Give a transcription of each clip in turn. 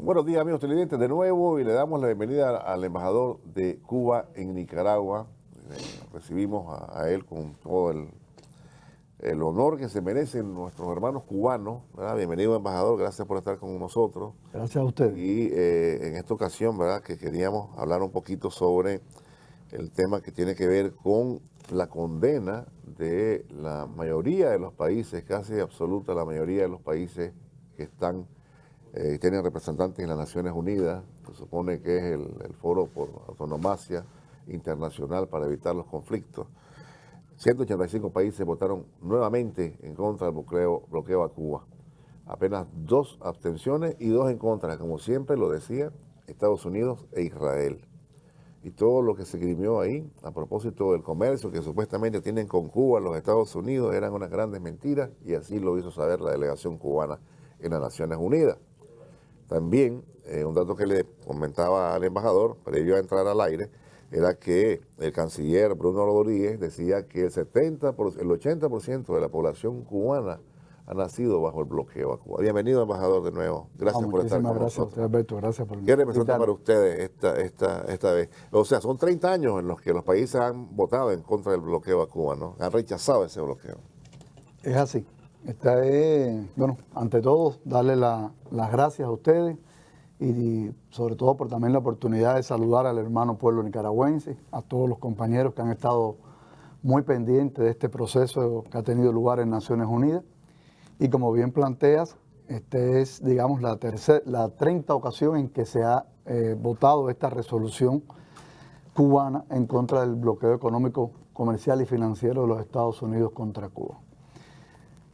Buenos días, amigos televidentes, de nuevo, y le damos la bienvenida al embajador de Cuba en Nicaragua. Recibimos a él con todo el honor que se merecen nuestros hermanos cubanos, ¿verdad? Bienvenido, embajador, gracias por estar con nosotros. Gracias a ustedes. Y en esta ocasión, ¿verdad?, que queríamos hablar un poquito sobre el tema que tiene que ver con la condena de la mayoría de los países, casi absoluta la mayoría de los países que están tienen representantes en las Naciones Unidas. Se supone que es el foro por autonomacia internacional para evitar los conflictos. 185 países votaron nuevamente en contra del bloqueo a Cuba. Apenas 2 abstenciones y 2 en contra, como siempre lo decía, Estados Unidos e Israel. Y todo lo que se escribió ahí, a propósito del comercio que supuestamente tienen con Cuba los Estados Unidos, eran unas grandes mentiras, y así lo hizo saber la delegación cubana en las Naciones Unidas. También, un dato que le comentaba al embajador, previo a entrar al aire, era que el canciller Bruno Rodríguez decía que el 80% de la población cubana ha nacido bajo el bloqueo a Cuba. Bienvenido, embajador, de nuevo. Gracias por estar con gracias nosotros. A usted, Alberto. Gracias por ¿Qué representa para ustedes esta vez? O sea, son 30 años en los que los países han votado en contra del bloqueo a Cuba, ¿no? Han rechazado ese bloqueo. Es así. Esta es, bueno, ante todo, darle las gracias a ustedes y sobre todo por también la oportunidad de saludar al hermano pueblo nicaragüense, a todos los compañeros que han estado muy pendientes de este proceso que ha tenido lugar en Naciones Unidas. Y como bien planteas, esta es, digamos, la 30ª ocasión en que se ha votado esta resolución cubana en contra del bloqueo económico, comercial y financiero de los Estados Unidos contra Cuba.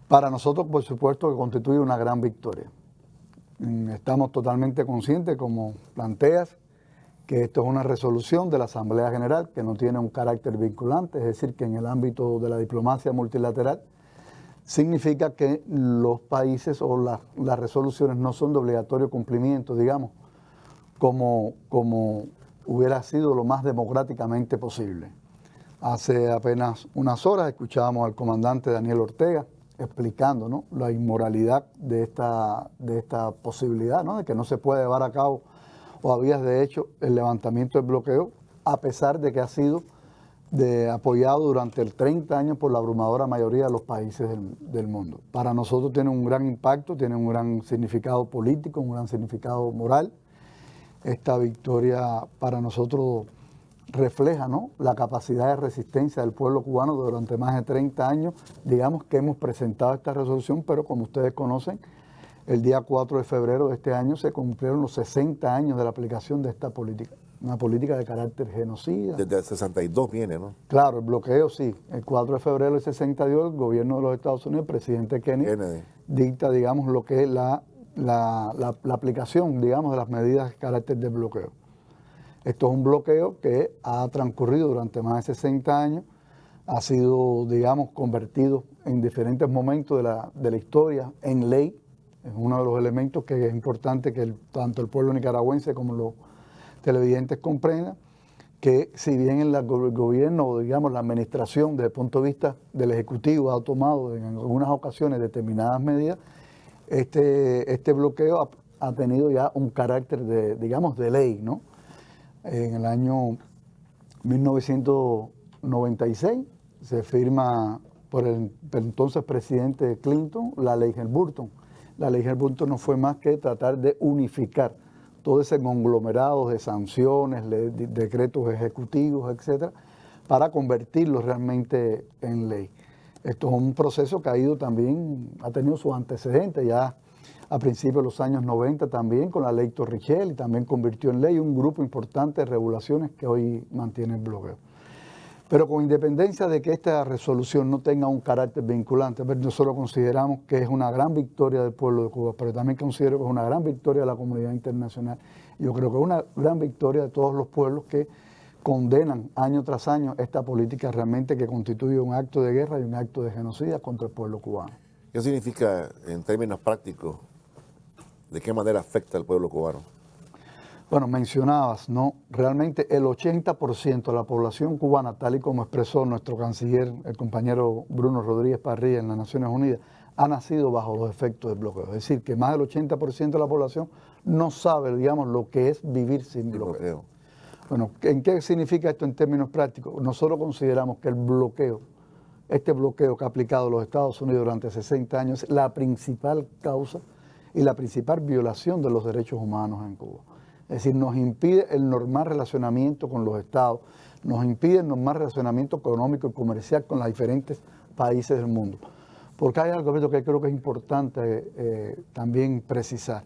Para nosotros, por supuesto, que constituye una gran victoria. Estamos totalmente conscientes, como planteas, que esto es una resolución de la Asamblea General que no tiene un carácter vinculante, es decir, que en el ámbito de la diplomacia multilateral significa que los países o las resoluciones no son de obligatorio cumplimiento, digamos, como hubiera sido lo más democráticamente posible. Hace apenas unas horas escuchábamos al comandante Daniel Ortega explicando, ¿no?, la inmoralidad de esta posibilidad, ¿no?, de que no se puede llevar a cabo o había de hecho el levantamiento del bloqueo, a pesar de que ha sido apoyado durante 30 años por la abrumadora mayoría de los países del mundo. Para nosotros tiene un gran impacto, tiene un gran significado político, un gran significado moral. Esta victoria para nosotros refleja, ¿no?, la capacidad de resistencia del pueblo cubano durante más de 30 años. Digamos que hemos presentado esta resolución, pero como ustedes conocen, el día 4 de febrero de este año se cumplieron los 60 años de la aplicación de esta política, una política de carácter genocida. Desde el 62 viene, ¿no? Claro, el bloqueo sí. El 4 de febrero del 62, el gobierno de los Estados Unidos, el presidente Kennedy dicta, digamos, lo que es la aplicación, digamos, de las medidas de carácter de bloqueo. Esto es un bloqueo que ha transcurrido durante más de 60 años, ha sido, digamos, convertido en diferentes momentos de la historia en ley. Es uno de los elementos que es importante que tanto el pueblo nicaragüense como los televidentes comprendan, que si bien el gobierno o, digamos, la administración desde el punto de vista del Ejecutivo ha tomado en algunas ocasiones determinadas medidas, este bloqueo ha tenido ya un carácter de, digamos, de ley, ¿no? En el año 1996 se firma por el entonces presidente Clinton la ley Helms-Burton. La ley Helms-Burton no fue más que tratar de unificar todo ese conglomerado de sanciones, decretos ejecutivos, etcétera, para convertirlos realmente en ley. Esto es un proceso que ha tenido sus antecedentes ya a principios de los años 90 también con la ley Torricelli, y también convirtió en ley un grupo importante de regulaciones que hoy mantiene el bloqueo. Pero con independencia de que esta resolución no tenga un carácter vinculante, nosotros consideramos que es una gran victoria del pueblo de Cuba, pero también considero que es una gran victoria de la comunidad internacional. Yo creo que es una gran victoria de todos los pueblos que condenan año tras año esta política realmente que constituye un acto de guerra y un acto de genocidio contra el pueblo cubano. ¿Qué significa en términos prácticos? ¿De qué manera afecta al pueblo cubano? Bueno, mencionabas, ¿no? Realmente el 80% de la población cubana, tal y como expresó nuestro canciller, el compañero Bruno Rodríguez Parrilla en las Naciones Unidas, ha nacido bajo los efectos del bloqueo. Es decir, que más del 80% de la población no sabe, digamos, lo que es vivir sin bloqueo. Bueno, ¿en qué significa esto en términos prácticos? Nosotros consideramos que el bloqueo, este bloqueo que ha aplicado los Estados Unidos durante 60 años, es la principal causa y la principal violación de los derechos humanos en Cuba. Es decir, nos impide el normal relacionamiento con los estados, nos impide el normal relacionamiento económico y comercial con los diferentes países del mundo. Porque hay algo que creo que es importante también precisar.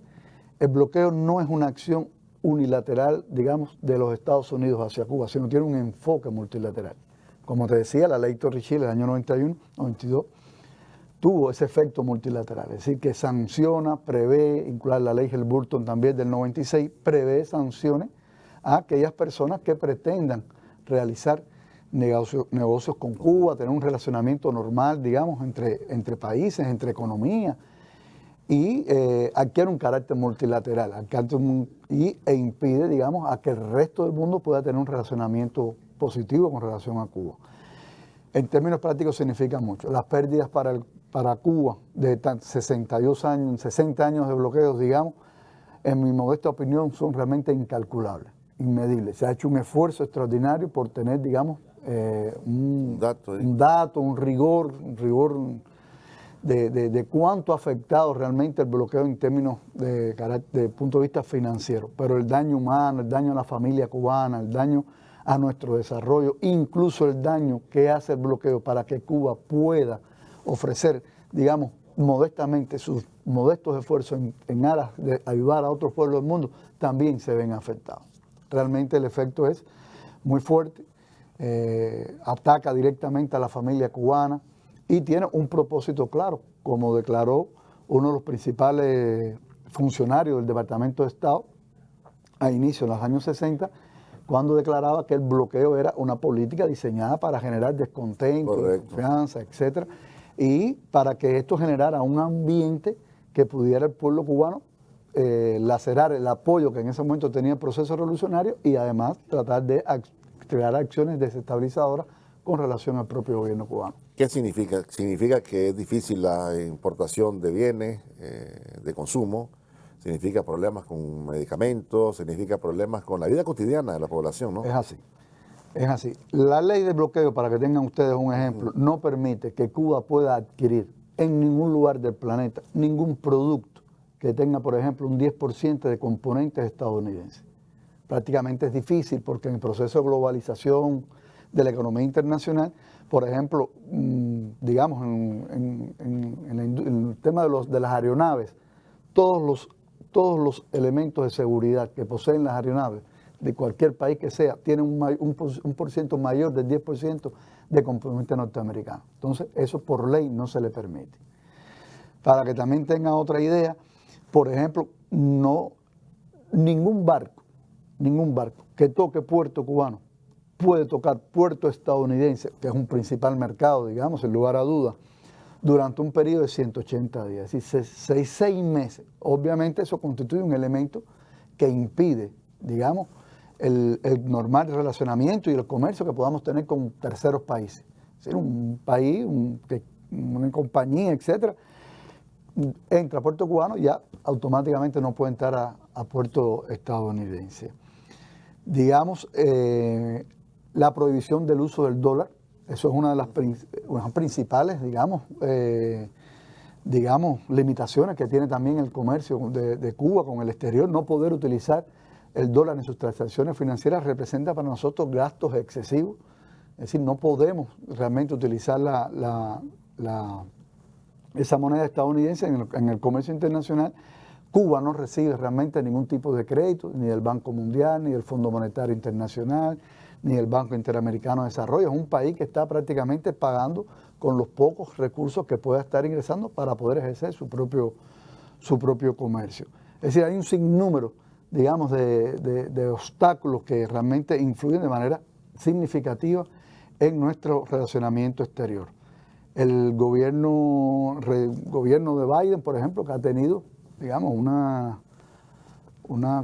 El bloqueo no es una acción unilateral, digamos, de los Estados Unidos hacia Cuba, sino tiene un enfoque multilateral. Como te decía, la ley Torrichile del año 91, 92, tuvo ese efecto multilateral, es decir, que sanciona, prevé, incluso la ley Helburton también del 96, prevé sanciones a aquellas personas que pretendan realizar negocios con Cuba, tener un relacionamiento normal, digamos, entre países, entre economías, y adquiere un carácter multilateral e impide, digamos, a que el resto del mundo pueda tener un relacionamiento positivo con relación a Cuba. En términos prácticos significa mucho. Las pérdidas para Cuba de 62 años, 60 años de bloqueos, digamos, en mi modesta opinión, son realmente incalculables, inmedibles. Se ha hecho un esfuerzo extraordinario por tener, digamos, un dato, un rigor de cuánto ha afectado realmente el bloqueo en términos de punto de vista financiero. Pero el daño humano, el daño a la familia cubana, el daño a nuestro desarrollo, incluso el daño que hace el bloqueo para que Cuba pueda ofrecer, digamos, modestamente sus modestos esfuerzos en aras de ayudar a otros pueblos del mundo, también se ven afectados. Realmente el efecto es muy fuerte, ataca directamente a la familia cubana y tiene un propósito claro, como declaró uno de los principales funcionarios del Departamento de Estado a inicio de los años 60, cuando declaraba que el bloqueo era una política diseñada para generar descontento, confianza, etcétera, y para que esto generara un ambiente que pudiera el pueblo cubano lacerar el apoyo que en ese momento tenía el proceso revolucionario y además tratar de crear acciones desestabilizadoras con relación al propio gobierno cubano. ¿Qué significa? Significa que es difícil la importación de bienes de consumo, significa problemas con medicamentos, significa problemas con la vida cotidiana de la población, ¿no? Es así, es así. La ley de bloqueo, para que tengan ustedes un ejemplo, no permite que Cuba pueda adquirir en ningún lugar del planeta ningún producto que tenga, por ejemplo, un 10% de componentes estadounidenses. Prácticamente es difícil porque en el proceso de globalización de la economía internacional, por ejemplo, digamos, en el tema de las aeronaves, todos los elementos de seguridad que poseen las aeronaves de cualquier país que sea tienen un por ciento mayor del 10% de componentes norteamericanos. Entonces, eso por ley no se le permite. Para que también tengan otra idea, por ejemplo, ningún barco que toque puerto cubano puede tocar puerto estadounidense, que es un principal mercado, digamos, sin lugar a dudas, durante un periodo de 180 días, es decir, 6 meses. Obviamente eso constituye un elemento que impide, digamos, el normal relacionamiento y el comercio que podamos tener con terceros países. Es decir, un país, una compañía, etcétera, entra a puerto cubano, ya automáticamente no puede entrar a puerto estadounidense. Digamos, la prohibición del uso del dólar, eso es una de las principales, digamos, limitaciones que tiene también el comercio de Cuba con el exterior. No poder utilizar el dólar en sus transacciones financieras representa para nosotros gastos excesivos. Es decir, no podemos realmente utilizar esa moneda estadounidense en el comercio internacional. Cuba no recibe realmente ningún tipo de crédito, ni del Banco Mundial, ni del Fondo Monetario Internacional, ni del Banco Interamericano de Desarrollo. Es un país que está prácticamente pagando con los pocos recursos que pueda estar ingresando para poder ejercer su propio comercio. Es decir, hay un sinnúmero, digamos, de obstáculos que realmente influyen de manera significativa en nuestro relacionamiento exterior. El gobierno de Biden, por ejemplo, que ha tenido, digamos, una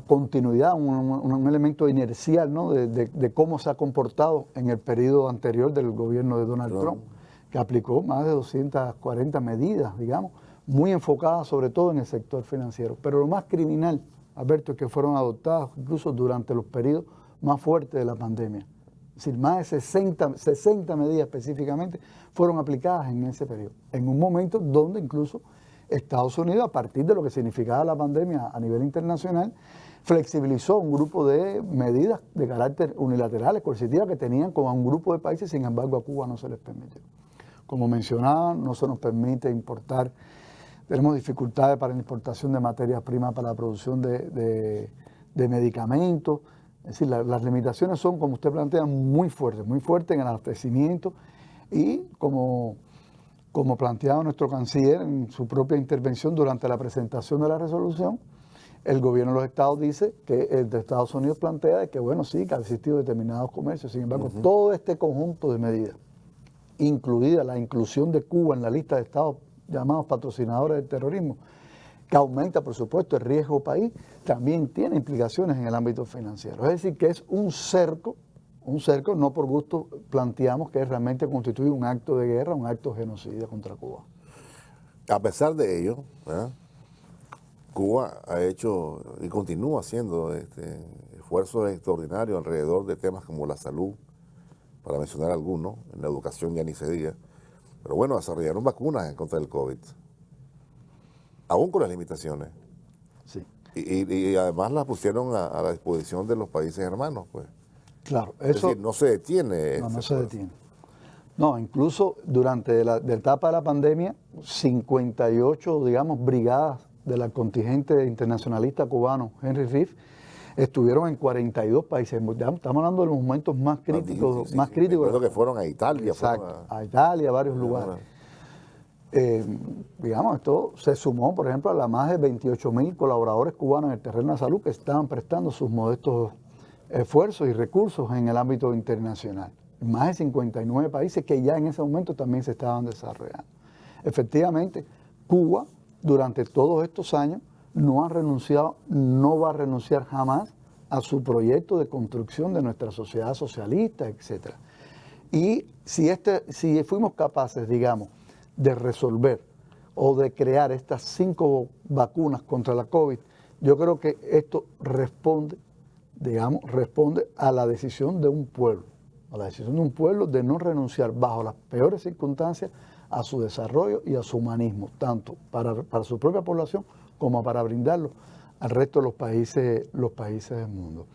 continuidad, un elemento inercial, ¿no? de cómo se ha comportado en el periodo anterior del gobierno de Donald Trump, que aplicó más de 240 medidas, digamos, muy enfocadas sobre todo en el sector financiero. Pero lo más criminal, Alberto, es que fueron adoptadas incluso durante los periodos más fuertes de la pandemia. Es decir, más de 60 medidas específicamente fueron aplicadas en ese periodo, en un momento donde incluso Estados Unidos, a partir de lo que significaba la pandemia a nivel internacional, flexibilizó un grupo de medidas de carácter unilaterales, coercitivas, que tenían como a un grupo de países, sin embargo a Cuba no se les permitió. Como mencionaba, no se nos permite importar, tenemos dificultades para la importación de materias primas para la producción de medicamentos. Es decir, las limitaciones son, como usted plantea, muy fuertes en el abastecimiento y como planteaba nuestro canciller en su propia intervención durante la presentación de la resolución, el gobierno de los estados dice que el de Estados Unidos plantea de que, bueno, sí, que ha existido determinados comercios, sin embargo, todo este conjunto de medidas, incluida la inclusión de Cuba en la lista de estados llamados patrocinadores del terrorismo, que aumenta, por supuesto, el riesgo país, también tiene implicaciones en el ámbito financiero. Es decir, que es un cerco, no por gusto planteamos que realmente constituye un acto de guerra, un acto de genocidio contra Cuba. A pesar de ello, ¿verdad?, Cuba ha hecho y continúa haciendo esfuerzos extraordinarios alrededor de temas como la salud, para mencionar algunos, en la educación ya ni se diga. Pero bueno, desarrollaron vacunas en contra del COVID, aún con las limitaciones. Sí. Y además las pusieron a la disposición de los países hermanos, pues. Claro, Es decir, no se detiene. No se detiene. No, incluso durante la etapa de la pandemia, 58, digamos, brigadas del contingente internacionalista cubano Henry Riff estuvieron en 42 países. Estamos hablando de los momentos más críticos. Sí. Recuerdo que fueron a Italia. Exacto, a Italia, a varios lugares. Digamos, esto se sumó, por ejemplo, a las más de 28.000 colaboradores cubanos en el terreno de salud que estaban prestando sus modestos esfuerzos y recursos en el ámbito internacional. Más de 59 países que ya en ese momento también se estaban desarrollando. Efectivamente, Cuba, durante todos estos años, no ha renunciado, no va a renunciar jamás a su proyecto de construcción de nuestra sociedad socialista, etc. Y si fuimos capaces, digamos, de resolver o de crear estas 5 vacunas contra la COVID, yo creo que esto responde a la decisión de un pueblo, de no renunciar bajo las peores circunstancias a su desarrollo y a su humanismo, tanto para su propia población como para brindarlo al resto de los países del mundo.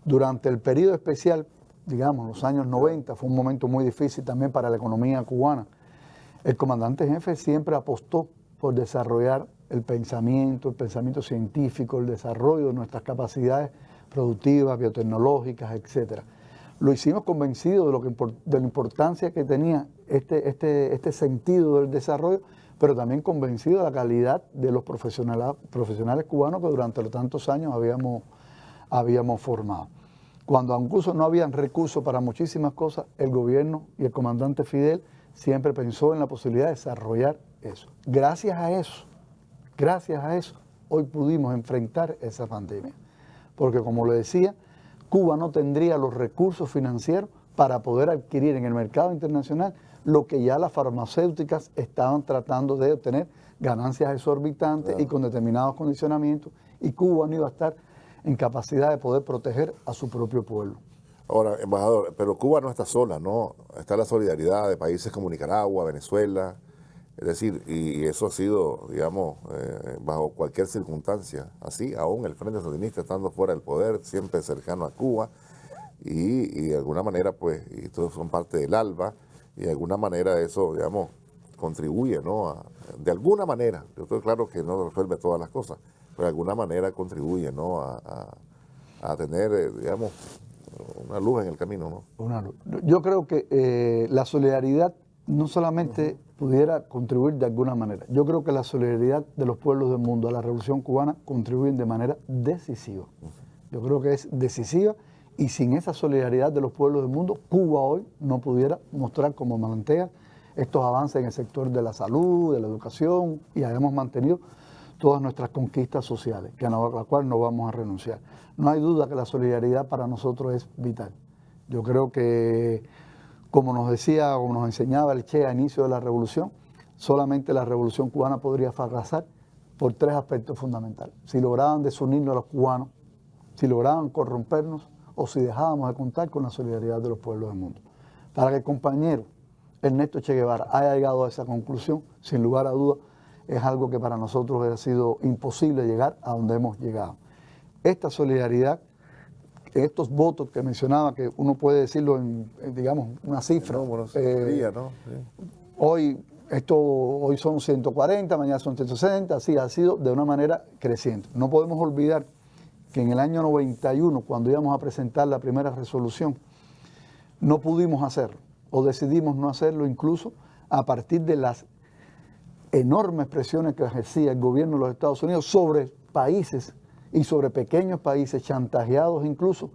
Durante el periodo especial, digamos, los años 90, fue un momento muy difícil también para la economía cubana. El comandante jefe siempre apostó por desarrollar el pensamiento científico, el desarrollo de nuestras capacidades productivas, biotecnológicas, etc. Lo hicimos convencidos de la importancia que tenía este sentido del desarrollo, pero también convencidos de la calidad de los profesionales cubanos que durante los tantos años habíamos formado. Cuando incluso no habían recursos para muchísimas cosas, el gobierno y el comandante Fidel siempre pensó en la posibilidad de desarrollar eso. Gracias a eso, hoy pudimos enfrentar esa pandemia. Porque como le decía, Cuba no tendría los recursos financieros para poder adquirir en el mercado internacional lo que ya las farmacéuticas estaban tratando de obtener, ganancias exorbitantes y con determinados condicionamientos, y Cuba no iba a estar en capacidad de poder proteger a su propio pueblo. Ahora, embajador, pero Cuba no está sola, ¿no? Está la solidaridad de países como Nicaragua, Venezuela, es decir, y eso ha sido, digamos, bajo cualquier circunstancia, así, aún el Frente Sandinista estando fuera del poder, siempre cercano a Cuba, y de alguna manera, pues, y todos son parte del ALBA, y de alguna manera eso, digamos, contribuye, ¿no? De alguna manera, yo estoy claro que no resuelve todas las cosas, pero de alguna manera contribuye, ¿no? A tener, digamos, una luz en el camino, ¿no? Una luz. Yo creo que la solidaridad no solamente pudiera contribuir de alguna manera. Yo creo que la solidaridad de los pueblos del mundo a la Revolución Cubana contribuyen de manera decisiva. Yo creo que es decisiva, y sin esa solidaridad de los pueblos del mundo, Cuba hoy no pudiera mostrar como plantea estos avances en el sector de la salud, de la educación, y hayamos mantenido todas nuestras conquistas sociales, a las cuales no vamos a renunciar. No hay duda que la solidaridad para nosotros es vital. Yo creo que Como nos decía, como nos enseñaba el Che a inicio de la revolución, solamente la revolución cubana podría fracasar por 3 aspectos fundamentales. Si lograban desunirnos a los cubanos, si lograban corrompernos o si dejábamos de contar con la solidaridad de los pueblos del mundo. Para que el compañero Ernesto Che Guevara haya llegado a esa conclusión, sin lugar a dudas, es algo que para nosotros ha sido imposible llegar a donde hemos llegado. Esta solidaridad, estos votos que mencionaba, que uno puede decirlo en digamos, una cifra. No, bueno, sería, ¿no? Sí. Hoy son 140, mañana son 160, así ha sido de una manera creciente. No podemos olvidar que en el año 91, cuando íbamos a presentar la primera resolución, no pudimos hacerlo, o decidimos no hacerlo incluso a partir de las enormes presiones que ejercía el gobierno de los Estados Unidos sobre países y sobre pequeños países chantajeados incluso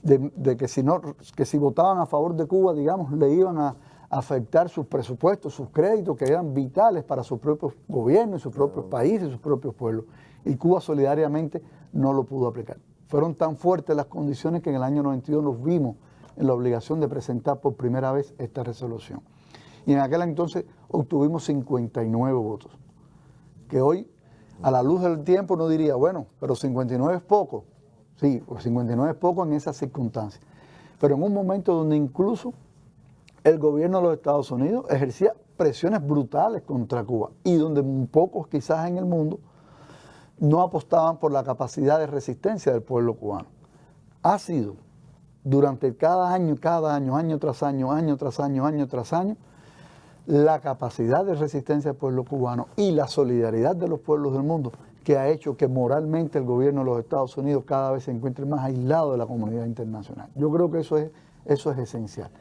de que si votaban a favor de Cuba, digamos, le iban a afectar sus presupuestos, sus créditos, que eran vitales para sus propios gobiernos, sus propios países, sus propios pueblos. Y Cuba solidariamente no lo pudo aplicar. Fueron tan fuertes las condiciones que en el año 92 nos vimos en la obligación de presentar por primera vez esta resolución. Y en aquel entonces obtuvimos 59 votos, que hoy, a la luz del tiempo, uno diría, bueno, pero 59 es poco. Sí, 59 es poco en esas circunstancias. Pero en un momento donde incluso el gobierno de los Estados Unidos ejercía presiones brutales contra Cuba y donde pocos quizás en el mundo no apostaban por la capacidad de resistencia del pueblo cubano. Ha sido durante cada año, año tras año, año tras año, año tras año, la capacidad de resistencia del pueblo cubano y la solidaridad de los pueblos del mundo que ha hecho que moralmente el gobierno de los Estados Unidos cada vez se encuentre más aislado de la comunidad internacional. Yo creo que eso es esencial.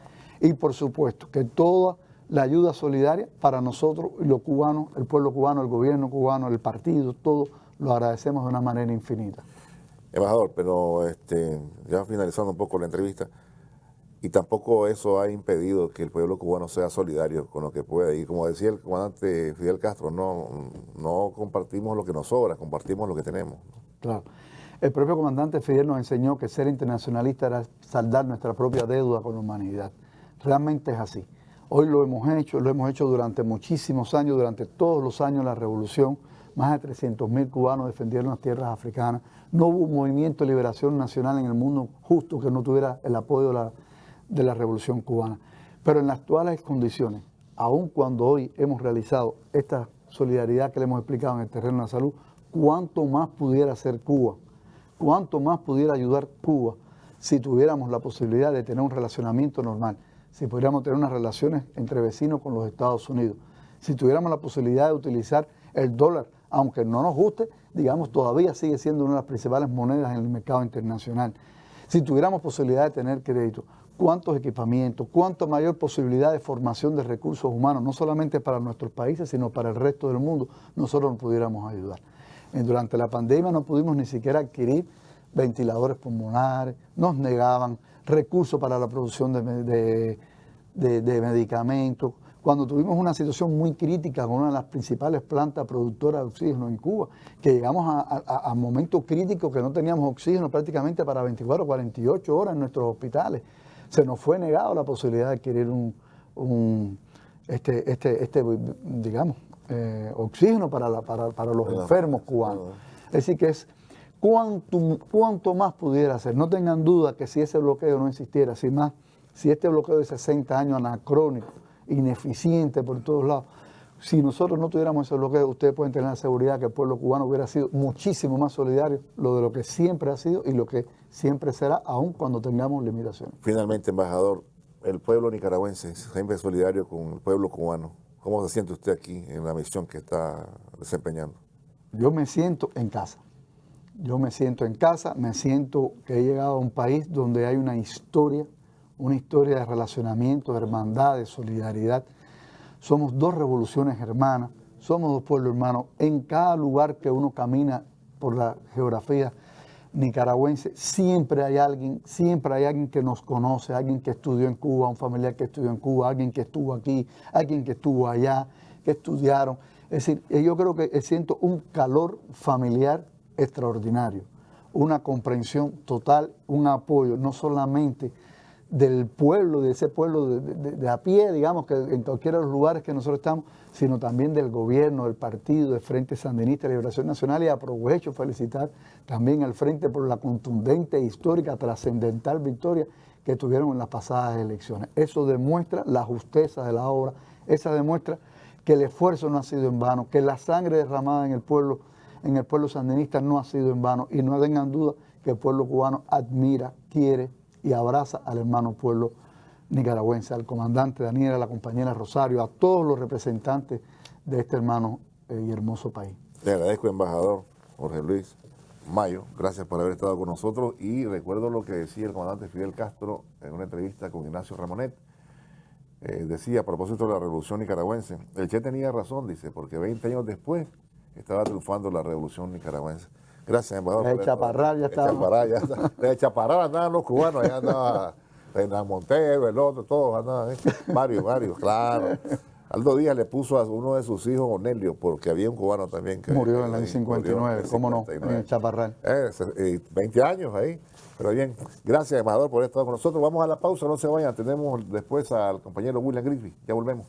Y por supuesto que toda la ayuda solidaria para nosotros, los cubanos, el pueblo cubano, el gobierno cubano, el partido, todo lo agradecemos de una manera infinita. Embajador, pero ya finalizando un poco la entrevista, y tampoco eso ha impedido que el pueblo cubano sea solidario con lo que puede. Y como decía el comandante Fidel Castro, no compartimos lo que nos sobra, compartimos lo que tenemos. Claro. El propio comandante Fidel nos enseñó que ser internacionalista era saldar nuestra propia deuda con la humanidad. Realmente es así. Hoy lo hemos hecho durante muchísimos años, durante todos los años de la revolución. Más de 300.000 cubanos defendieron las tierras africanas. No hubo un movimiento de liberación nacional en el mundo justo que no tuviera el apoyo de la revolución cubana. Pero en las actuales condiciones, aun cuando hoy hemos realizado esta solidaridad que le hemos explicado en el terreno de la salud, cuánto más pudiera hacer Cuba, cuánto más pudiera ayudar Cuba si tuviéramos la posibilidad de tener un relacionamiento normal, si pudiéramos tener unas relaciones entre vecinos con los Estados Unidos, si tuviéramos la posibilidad de utilizar el dólar, aunque no nos guste, digamos, todavía sigue siendo una de las principales monedas en el mercado internacional. Si tuviéramos posibilidad de tener crédito, cuántos equipamientos, cuánta mayor posibilidad de formación de recursos humanos, no solamente para nuestros países, sino para el resto del mundo, nosotros nos pudiéramos ayudar. Durante la pandemia no pudimos ni siquiera adquirir ventiladores pulmonares, nos negaban recursos para la producción de medicamentos. Cuando tuvimos una situación muy crítica con una de las principales plantas productoras de oxígeno en Cuba, que llegamos a momentos críticos que no teníamos oxígeno prácticamente para 24 o 48 horas en nuestros hospitales, se nos fue negado la posibilidad de adquirir digamos, oxígeno para los enfermos cubanos. Es decir, que es cuánto más pudiera hacer. No tengan duda que si ese bloqueo no existiera, si este bloqueo de 60 años anacrónico, ineficiente por todos lados, si nosotros no tuviéramos ese bloqueo, ustedes pueden tener la seguridad que el pueblo cubano hubiera sido muchísimo más solidario, lo de lo que siempre ha sido y lo que siempre será, aun cuando tengamos limitaciones. Finalmente, embajador, el pueblo nicaragüense siempre es solidario con el pueblo cubano. ¿Cómo se siente usted aquí en la misión que está desempeñando? Yo me siento en casa. Yo me siento en casa, me siento que he llegado a un país donde hay una historia de relacionamiento, de hermandad, de solidaridad. Somos dos revoluciones hermanas, somos dos pueblos hermanos. En cada lugar que uno camina por la geografía nicaragüense, siempre hay alguien que nos conoce, alguien que estudió en Cuba, un familiar que estudió en Cuba, alguien que estuvo aquí, alguien que estuvo allá, que estudiaron. Es decir, yo creo que siento un calor familiar extraordinario, una comprensión total, un apoyo, no solamente del pueblo, de ese pueblo de a pie, digamos, que en cualquiera de los lugares que nosotros estamos, sino también del gobierno, del partido, del Frente Sandinista de Liberación Nacional, y aprovecho felicitar también al Frente por la contundente, histórica, trascendental victoria que tuvieron en las pasadas elecciones. Eso demuestra la justeza de la obra, esa demuestra que el esfuerzo no ha sido en vano, que la sangre derramada en el pueblo sandinista no ha sido en vano, y no tengan duda que el pueblo cubano admira, quiere y abraza al hermano pueblo nicaragüense, al comandante Daniel, a la compañera Rosario, a todos los representantes de este hermano y hermoso país. Le agradezco, embajador Jorge Luis Mayo, gracias por haber estado con nosotros, y recuerdo lo que decía el comandante Fidel Castro en una entrevista con Ignacio Ramonet. Decía a propósito de la revolución nicaragüense, el Che tenía razón, dice, porque 20 años después estaba triunfando la revolución nicaragüense. Gracias, embajador. El Chaparral ya estaba. De Chaparral andaban los cubanos, allá andaba Hernán Montero, el otro, todos andaban, varios, claro. Aldo Díaz le puso a uno de sus hijos Onelio, porque había un cubano también que murió en el año 59, cómo no, en el Chaparral. 20 años ahí. Pero bien, gracias, embajador, por estar con nosotros. Vamos a la pausa, no se vayan. Tenemos después al compañero William Grigsby. Ya volvemos.